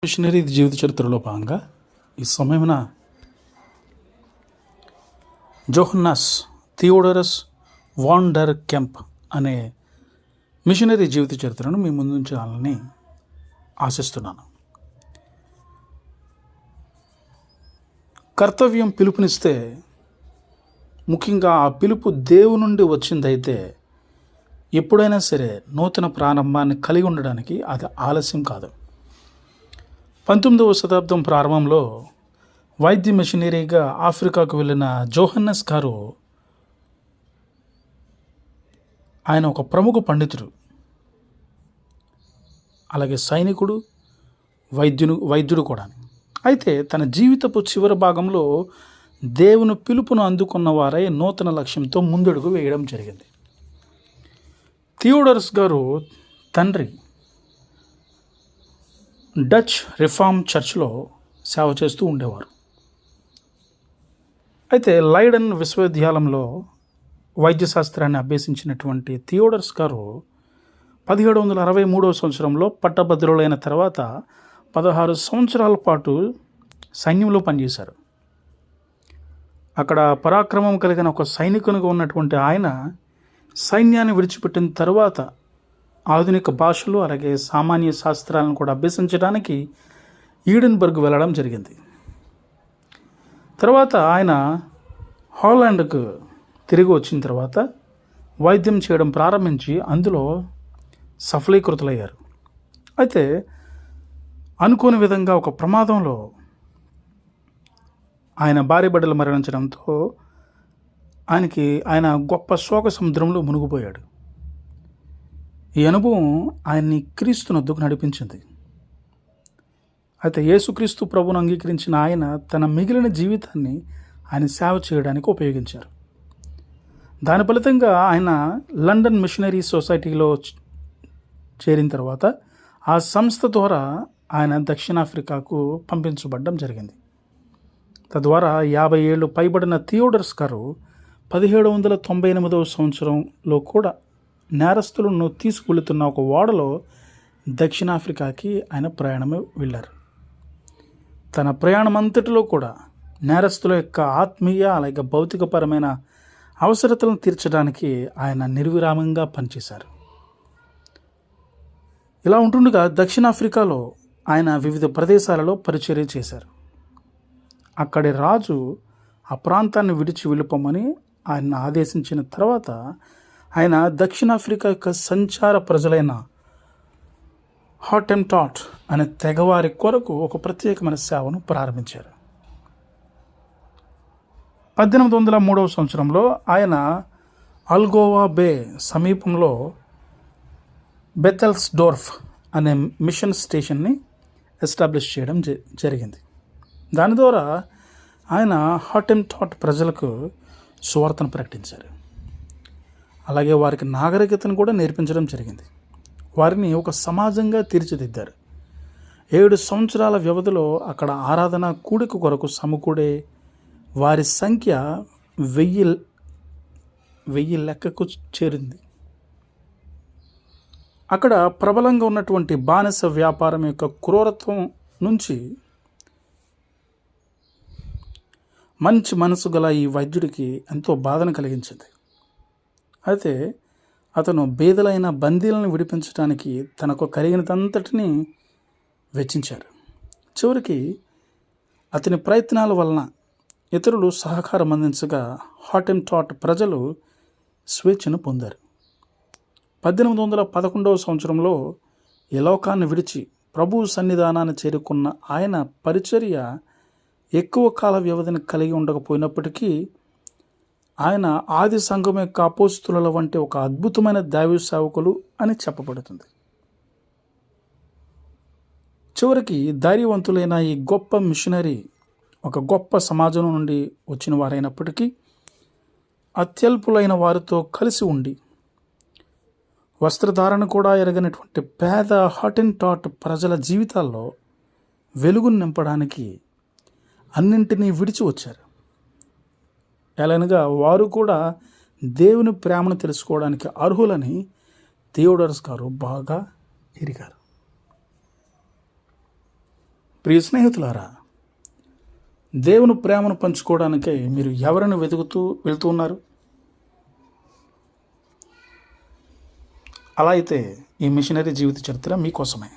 Machinery జీవిత చరిత్రలో భాగంగా ఈ సమయమున జోహన్నస్ థియోడరస్ వాన్ డర్ కెంప్ అనే మిషనరీ జీవిత చరిత్రను మీ ముందు ఉంచాలని ఆశిస్తున్నాను. కర్తవ్యం పిలుపునిస్తే ముఖ్యంగా ఆ పిలుపు దేవుని నుండి వచ్చిందైతే ఎప్పుడైనా సరే నూతన ప్రారంభాన్ని కలిగి ఉండడానికి అది ఆలస్యం కాదు. 19వ శతాబ్దం ప్రారంభంలో వైద్య మిషనరీగా ఆఫ్రికాకు వెళ్ళిన జోహన్నస్ గారు ఆయన ఒక ప్రముఖ పండితుడు, అలాగే సైనికుడు, వైద్యుడు కూడా. అయితే తన జీవితపు చివరి భాగంలో దేవుని పిలుపును అందుకున్న వారై నూతన లక్ష్యంతో ముందడుగు వేయడం జరిగింది. థియోడరస్ గారు తండ్రి డచ్ రిఫార్మ్ చర్చ్లో సేవ చేస్తూ ఉండేవారు. అయితే లైడెన్ విశ్వవిద్యాలయంలో వైద్యశాస్త్రాన్ని అభ్యసించినటువంటి థియోడరస్ గారు 1763వ సంవత్సరంలో పట్టభద్రులైన తర్వాత 16 సంవత్సరాల పాటు సైన్యంలో పనిచేశారు. అక్కడ పరాక్రమం కలిగిన ఒక సైనికునిగా ఉన్నటువంటి ఆయన సైన్యాన్ని విడిచిపెట్టిన తర్వాత ఆధునిక భాషలు అలాగే సామాన్య శాస్త్రాలను కూడా అభ్యసించడానికి ఈడెన్బర్గ్ వెళ్ళడం జరిగింది. తర్వాత ఆయన హాలాండ్కు తిరిగి వచ్చిన తర్వాత వైద్యం చేయడం ప్రారంభించి అందులో సఫలీకృతులయ్యారు. అయితే అనుకోని విధంగా ఒక ప్రమాదంలో ఆయన భార్య బిడ్డలు మరణించడంతో ఆయన గొప్ప శోక సముద్రంలో మునిగిపోయాడు. ఈ అనుభవం ఆయన్ని క్రీస్తునొద్దకు నడిపించింది. అయితే యేసుక్రీస్తు ప్రభువును అంగీకరించిన ఆయన తన మిగిలిన జీవితాన్ని ఆయన సేవ చేయడానికి ఉపయోగించారు. దాని ఫలితంగా ఆయన లండన్ మిషనరీ సొసైటీలో చేరిన తర్వాత ఆ సంస్థ ద్వారా ఆయన దక్షిణాఫ్రికాకు పంపించబడడం జరిగింది. తద్వారా 50 ఏళ్ళు పైబడిన థియోడరస్ గారు 1798వ సంవత్సరంలో కూడా నేరస్తులను తీసుకువెళుతున్న ఒక ఓడలో దక్షిణాఫ్రికాకి ఆయన ప్రయాణమే వెళ్ళారు. తన ప్రయాణం అంతటిలో కూడా నేరస్తుల యొక్క ఆత్మీయ అలాగే భౌతికపరమైన అవసరతలను తీర్చడానికి ఆయన నిర్విరామంగా పనిచేశారు. ఇలా ఉంటుండగా దక్షిణాఫ్రికాలో ఆయన వివిధ ప్రదేశాలలో పరిచర్య చేశారు. అక్కడి రాజు ఆ ప్రాంతాన్ని విడిచి వెళ్ళిపోమని ఆయన ఆదేశించిన తర్వాత ఆయన దక్షిణాఫ్రికా యొక్క సంచార ప్రజలైన హాటెంటాట్ అనే తెగవారి కొరకు ఒక ప్రత్యేకమైన సేవను ప్రారంభించారు. 1803వ సంవత్సరంలో ఆయన అల్గోవా బే సమీపంలో బెథెల్స్డోర్ఫ్ అనే మిషన్ స్టేషన్ని ఎస్టాబ్లిష్ చేయడం జరిగింది. దాని ద్వారా ఆయన హాటెంటాట్ ప్రజలకు సువార్తను ప్రకటించారు. అలాగే వారికి నాగరికతను కూడా నేర్పించడం జరిగింది. వారిని ఒక సమాజంగా తీర్చిదిద్దారు. 7 సంవత్సరాల వ్యవధిలో అక్కడ ఆరాధన కూడిక కొరకు సమకూడే వారి సంఖ్య 1000 లెక్కకు చేరింది. అక్కడ ప్రబలంగా ఉన్నటువంటి బానిస వ్యాపారం యొక్క క్రూరత్వం నుంచి మంచి మనసు గల ఈ వైద్యుడికి ఎంతో బాధను కలిగించింది. అయితే అతను బీదలైన బందీలను విడిపించడానికి తనకు కలిగినదంతటినీ వెచ్చించారు. చివరికి అతని ప్రయత్నాల వలన ఇతరులు సహకారం అందించగా హాటెంటాట్ ప్రజలు స్వేచ్ఛను పొందారు. 1811వ సంవత్సరంలో ఈ లోకాన్ని విడిచి ప్రభువు సన్నిధానాన్ని చేరుకున్న ఆయన పరిచర్య ఎక్కువ కాల వ్యవధిని కలిగి ఉండకపోయినప్పటికీ ఆయన ఆది సంఘం యొక్క అపోస్తుల వంటి ఒక అద్భుతమైన దైవ సేవకులు అని చెప్పబడుతుంది. చివరికి ధైర్యవంతులైన ఈ గొప్ప మిషనరీ ఒక గొప్ప సమాజం నుండి వచ్చిన వారైనప్పటికీ అత్యల్పులైన వారితో కలిసి ఉండి వస్త్రధారణ కూడా ఎరగనటువంటి పేద హాటెంటాట్ ప్రజల జీవితాల్లో వెలుగును నింపడానికి అన్నింటినీ విడిచి వచ్చారు. ఎలానగా వారు కూడా దేవుని ప్రేమను తెలుసుకోవడానికి అర్హులని థియోడరస్ గారు బాగా ఎరిగారు. ప్రియ స్నేహితులారా, దేవుని ప్రేమను పంచుకోవడానికై మీరు ఎవరిని వెతుకుతూ వెళ్తూ ఉన్నారు? అలా అయితే ఈ మిషనరీ జీవిత చరిత్ర మీకోసమే.